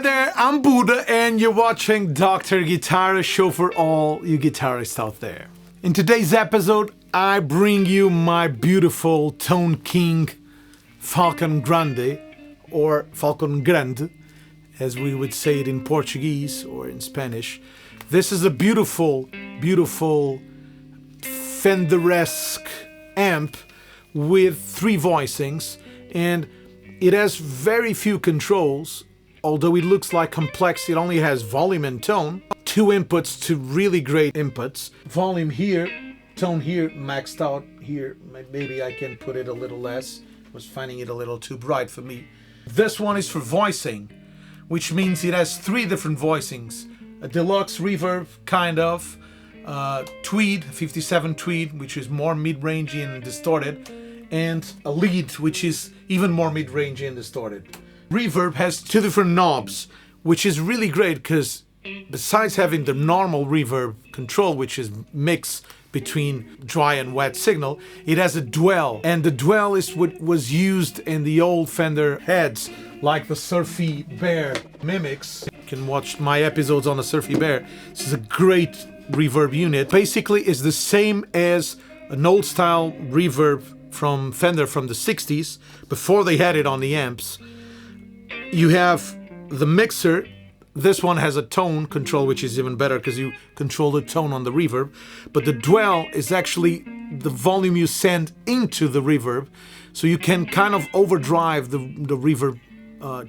Hi there, I'm Budda and you're watching Dr. Guitar Show for all you guitarists out there. In today's episode, I bring you my beautiful Tone King Falcon Grande, or Falcon Grande, as we would say it in Portuguese or in Spanish. This is a beautiful, beautiful Fender-esque amp with 3 voicings, and it has very few controls. Although it looks like complex, it only has volume and tone. 2 inputs to really great inputs. Volume here, tone here, maxed out here. Maybe I can put it a little less. I was finding it a little too bright for me. This one is for voicing, which means it has 3 different voicings. A deluxe reverb, kind of. Tweed, 57 tweed, which is more mid-rangey and distorted. And a lead, which is even more mid-rangey and distorted. Reverb has 2 different knobs, which is really great because besides having the normal reverb control, which is mix between dry and wet signal, it has a dwell, and the dwell is what was used in the old Fender heads, like the Surfy Bear mimics. You can watch my episodes on the Surfy Bear. This is a great reverb unit. Basically, it's the same as an old style reverb from Fender from the 60s, before they had it on the amps. You have the mixer. This one has a tone control, which is even better because you control the tone on the reverb. But the dwell is actually the volume you send into the reverb. So you can kind of overdrive the reverb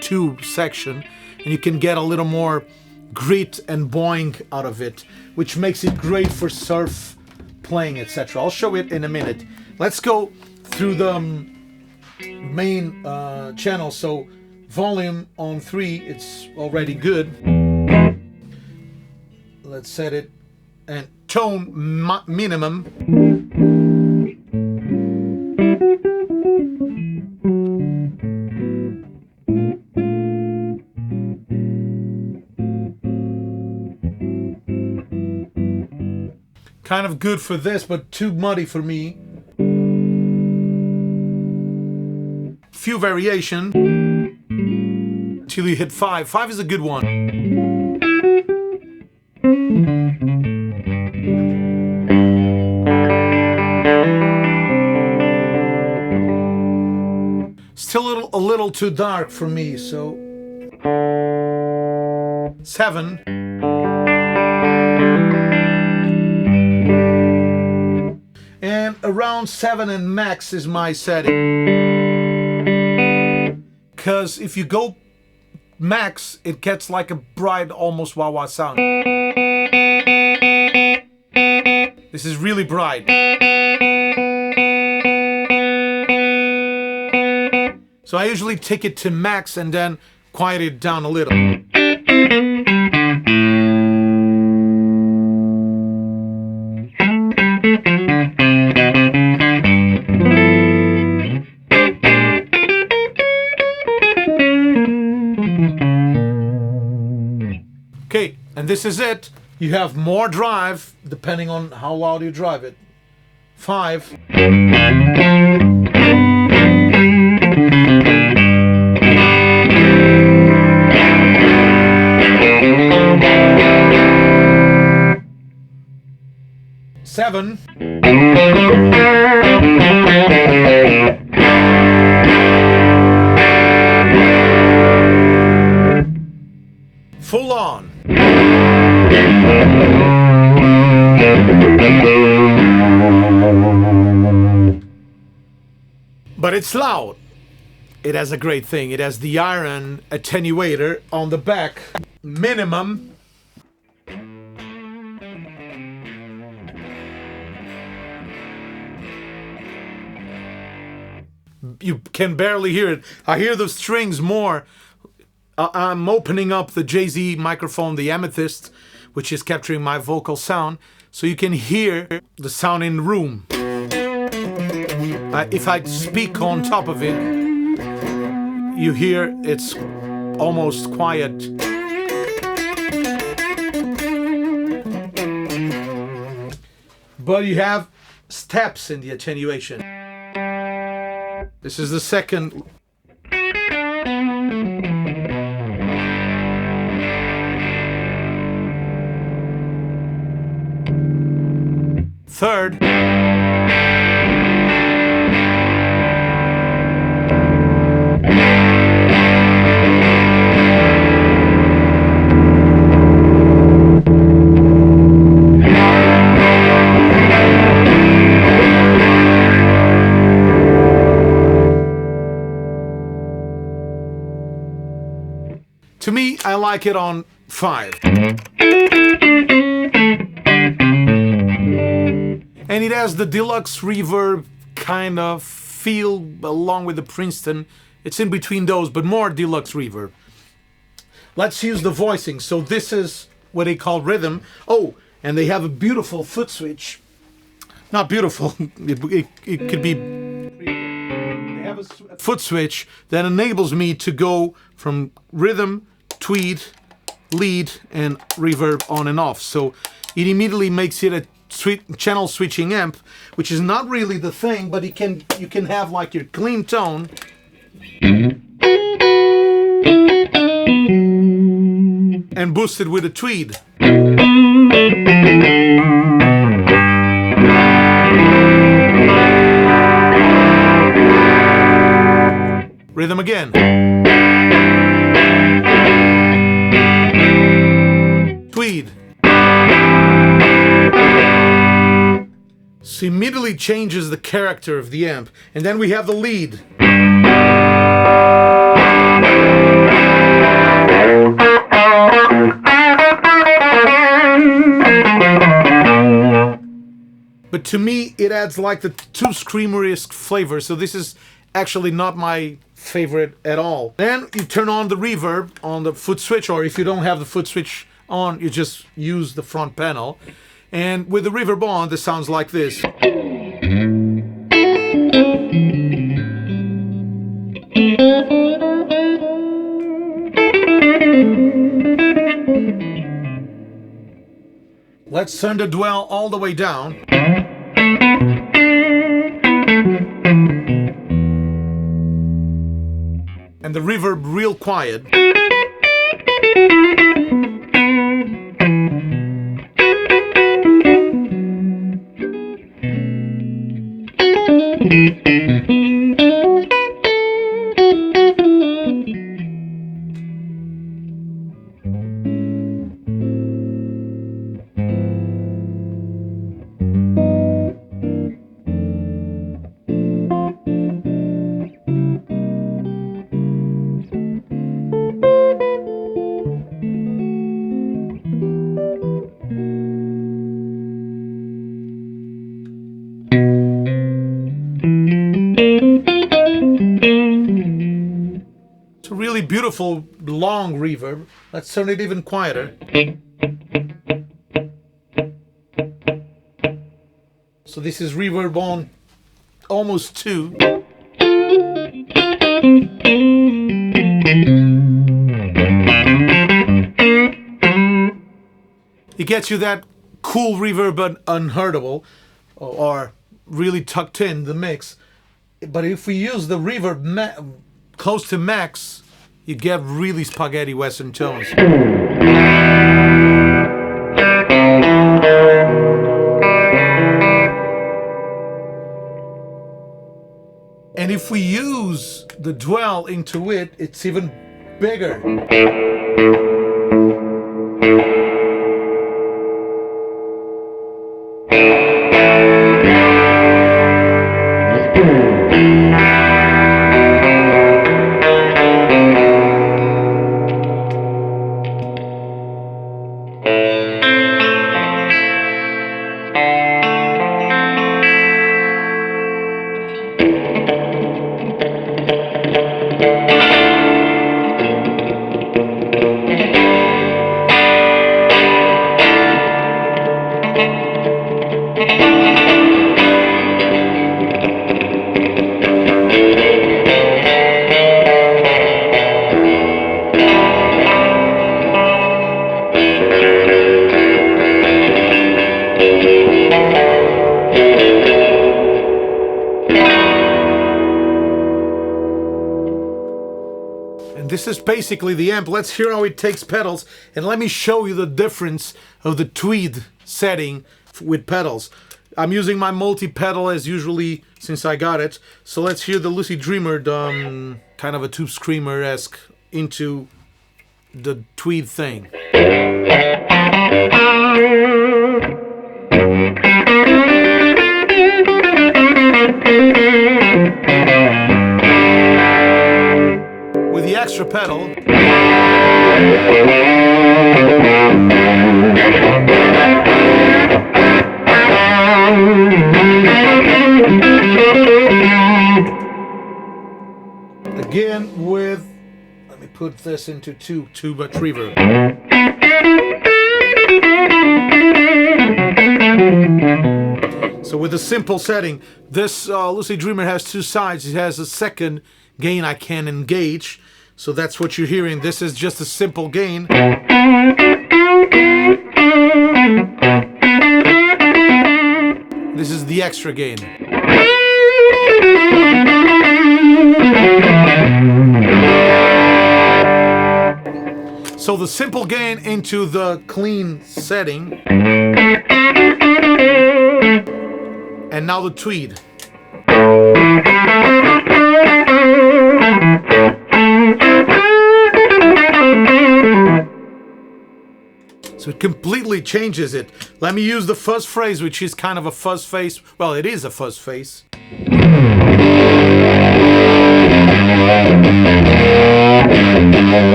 tube section, and you can get a little more grit and boing out of it, which makes it great for surf playing, etc. I'll show it in a minute. Let's go through the main channel. So volume on 3, it's already good. Let's set it, and tone minimum. Kind of good for this, but too muddy for me. Few variation. Till you hit 5. 5 is a good one. Still a little too dark for me, so 7. And around 7 and max is my setting. Because if you go max, it gets like a bright, almost wah-wah sound. This is really bright. So I usually take it to max and then quiet it down a little. Okay, and this is it. You have more drive depending on how loud you drive it. 5. 7. Full on. But it's loud. It has a great thing. It has the iron attenuator on the back. Minimum. You can barely hear it. I hear the strings more. I'm opening up the Jay-Z microphone, the Amethyst, which is capturing my vocal sound, so you can hear the sound in the room. If I speak on top of it, you hear it's almost quiet. But you have steps in the attenuation. This is the second. third. To me, I like it on 5. And it has the deluxe reverb kind of feel along with the Princeton. It's in between those, but more deluxe reverb. Let's use the voicing. So this is what they call rhythm. Oh, and they have a beautiful foot switch. Not beautiful, it could be... They have a foot switch that enables me to go from rhythm, tweed, lead, and reverb on and off. So it immediately makes it a channel switching amp, which is not really the thing, but you can have like your clean tone and boost it with a tweed. Rhythm again. Tweed. So immediately changes the character of the amp. And then we have the lead. But to me, it adds like the two screamer-esque flavor. So this is actually not my favorite at all. Then you turn on the reverb on the foot switch, or if you don't have the foot switch on, you just use the front panel. And with the reverb on, this sounds like this. Let's turn the dwell all the way down. And the reverb real quiet. It's a really beautiful long reverb. Let's turn it even quieter. So this is reverb on almost 2. It gets you that cool reverb but unheardable, or really tucked in the mix. But if we use the reverb close to max, you get really spaghetti western tones. And if we use the dwell into it, it's even bigger. This is basically the amp. Let's hear how it takes pedals, and let me show you the difference of the tweed setting with pedals. I'm using my multi-pedal as usually since I got it. So let's hear the Lucid Dreamer, kind of a Tube Screamer-esque into the tweed thing. With the extra pedal. Again with, let me put this into too much reverb. So with a simple setting, this Lucid Dreamer has two sides. It has a second gain I can engage. So that's what you're hearing. This is just a simple gain. This is the extra gain. So the simple gain into the clean setting. And now the tweed. So it completely changes it. Let me use the fuzz phrase, which is kind of a fuzz face. Well, it is a fuzz face.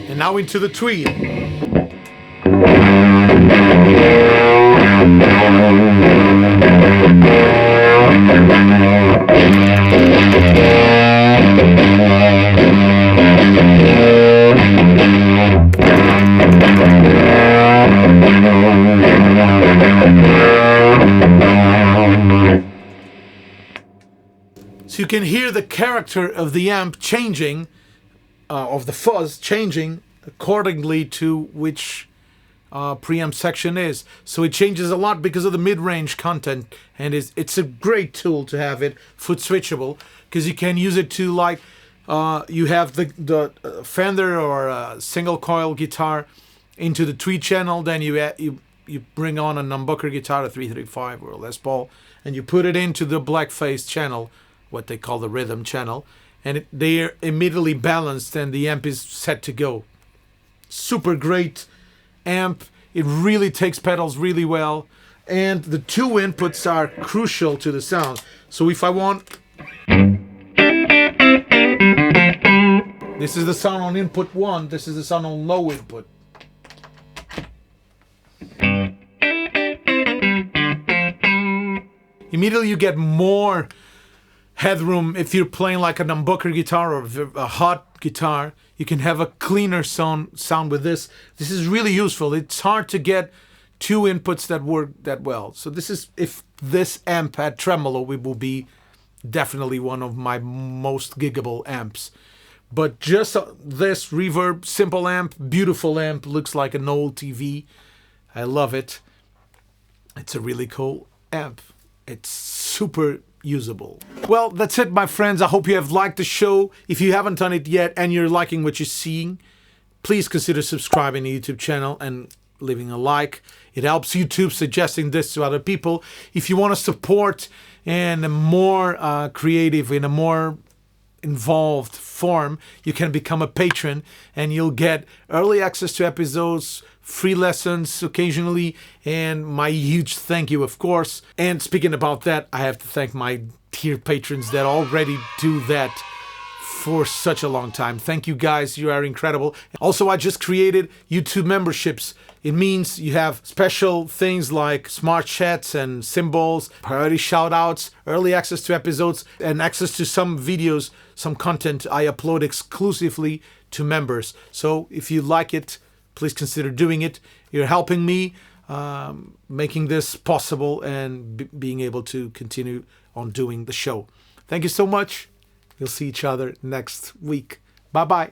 And now into the tweed. So you can hear the character of the amp changing, of the fuzz changing accordingly to which preamp section is. So it changes a lot because of the mid-range content, and it's a great tool to have it foot switchable, because you can use it to, like, you have the Fender or single coil guitar into the tweed channel, then you bring on a humbucker guitar, a 335 or a Les Paul, and you put it into the blackface channel, what they call the rhythm channel, and they are immediately balanced and the amp is set to go. Super great amp. It really takes pedals really well, and the two inputs are crucial to the sound. So if I want, this is the sound on input 1, this is the sound on low input. Immediately you get more headroom. If you're playing like a humbucker guitar or a hot guitar, you can have a cleaner sound with this. This is really useful. It's hard to get two inputs that work that well. So this is, if this amp had tremolo, it will be definitely one of my most giggable amps. But just this reverb, simple amp, beautiful amp, looks like an old TV. I love it. It's a really cool amp. It's super usable. Well, that's it, my friends. I hope you have liked the show. If you haven't done it yet and you're liking what you're seeing, please consider subscribing to the YouTube channel and leaving a like. It helps YouTube suggesting this to other people. If you want to support in a more creative, in a more involved form, you can become a patron and you'll get early access to episodes, free lessons occasionally, and my huge thank you, of course. And speaking about that, I have to thank my dear patrons that already do that for such a long time. Thank you guys, you are incredible. Also, I just created YouTube memberships. It means you have special things like smart chats and symbols, priority shout outs, early access to episodes, and access to some videos, some content I upload exclusively to members. So if you like it, please consider doing it. You're helping me making this possible and being able to continue on doing the show. Thank you so much. We'll see each other next week. Bye-bye.